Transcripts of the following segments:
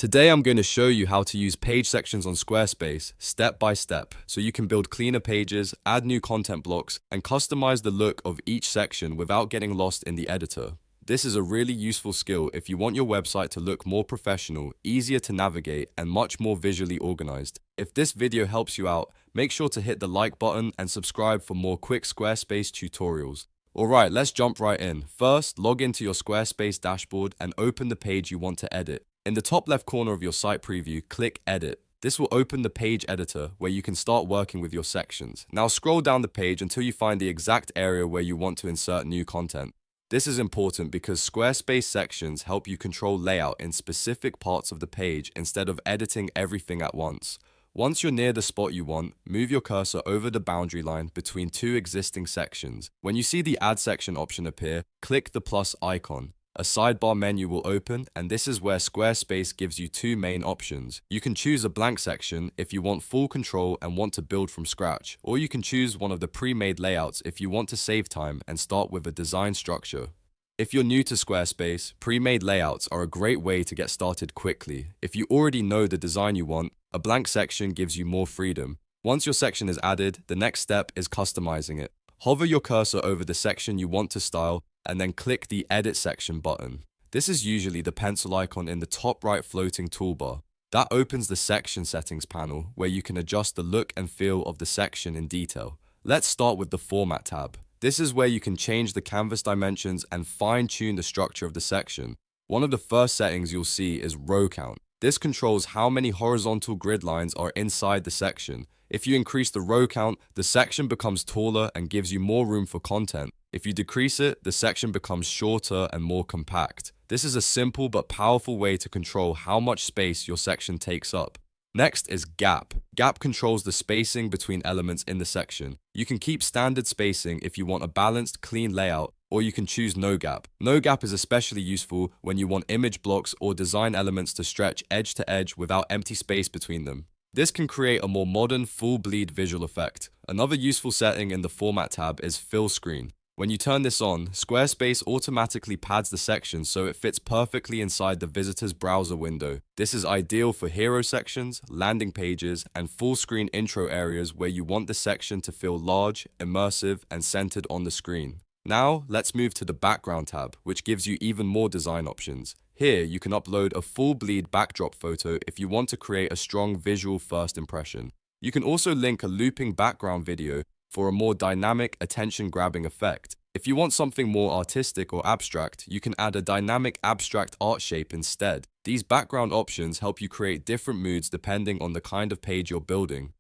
Today I'm going to show you how to use page sections on Squarespace step by step so you can build cleaner pages, add new content blocks, and customize the look of each section without getting lost in the editor. This is a really useful skill if you want your website to look more professional, easier to navigate, and much more visually organized. If this video helps you out, make sure to hit the like button and subscribe for more quick Squarespace tutorials. Alright, let's jump right in. First, log into your Squarespace dashboard and open the page you want to edit. In the top left corner of your site preview, click Edit. This will open the page editor where you can start working with your sections. Now scroll down the page until you find the exact area where you want to insert new content. This is important because Squarespace sections help you control layout in specific parts of the page instead of editing everything at once. Once you're near the spot you want, move your cursor over the boundary line between two existing sections. When you see the Add Section option appear, click the plus icon. A sidebar menu will open, and this is where Squarespace gives you two main options. You can choose a blank section if you want full control and want to build from scratch, or you can choose one of the pre-made layouts if you want to save time and start with a design structure. If you're new to Squarespace, pre-made layouts are a great way to get started quickly. If you already know the design you want, a blank section gives you more freedom. Once your section is added, the next step is customizing it. Hover your cursor over the section you want to style, and then click the Edit Section button. This is usually the pencil icon in the top right floating toolbar. That opens the Section Settings panel, where you can adjust the look and feel of the section in detail. Let's start with the Format tab. This is where you can change the canvas dimensions and fine-tune the structure of the section. One of the first settings you'll see is row count. This controls how many horizontal grid lines are inside the section. If you increase the row count, the section becomes taller and gives you more room for content. If you decrease it, the section becomes shorter and more compact. This is a simple but powerful way to control how much space your section takes up. Next is Gap. Gap controls the spacing between elements in the section. You can keep standard spacing if you want a balanced, clean layout, or you can choose No Gap. No Gap is especially useful when you want image blocks or design elements to stretch edge to edge without empty space between them. This can create a more modern, full bleed visual effect. Another useful setting in the Format tab is Fill Screen. When you turn this on, Squarespace automatically pads the section so it fits perfectly inside the visitor's browser window. This is ideal for hero sections, landing pages, and full-screen intro areas where you want the section to feel large, immersive, and centered on the screen. Now, let's move to the Background tab, which gives you even more design options. Here, you can upload a full bleed backdrop photo if you want to create a strong visual first impression. You can also link a looping background video for a more dynamic, attention-grabbing effect. If you want something more artistic or abstract, you can add a dynamic abstract art shape instead. These background options help you create different moods depending on the kind of page you're building.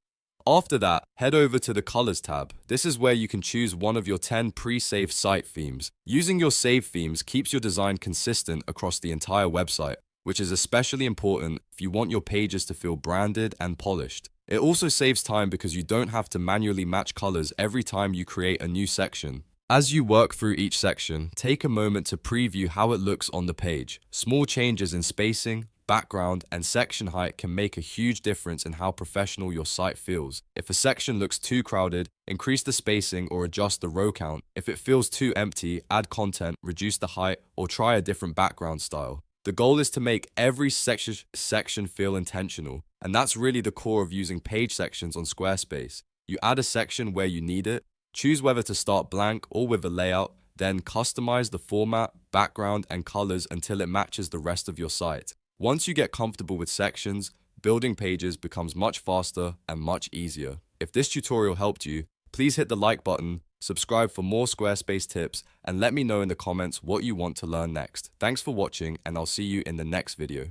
After that, head over to the Colors tab. This is where you can choose one of your 10 pre-saved site themes. Using your saved themes keeps your design consistent across the entire website, which is especially important if you want your pages to feel branded and polished. It also saves time because you don't have to manually match colors every time you create a new section. As you work through each section, take a moment to preview how it looks on the page. Small changes in spacing, background, and section height can make a huge difference in how professional your site feels. If a section looks too crowded, increase the spacing or adjust the row count. If it feels too empty, add content, reduce the height, or try a different background style. The goal is to make every section feel intentional, and that's really the core of using page sections on Squarespace. You add a section where you need it, choose whether to start blank or with a layout, then customize the format, background, and colors until it matches the rest of your site. Once you get comfortable with sections, building pages becomes much faster and much easier. If this tutorial helped you, please hit the like button, subscribe for more Squarespace tips, and let me know in the comments what you want to learn next. Thanks for watching, and I'll see you in the next video.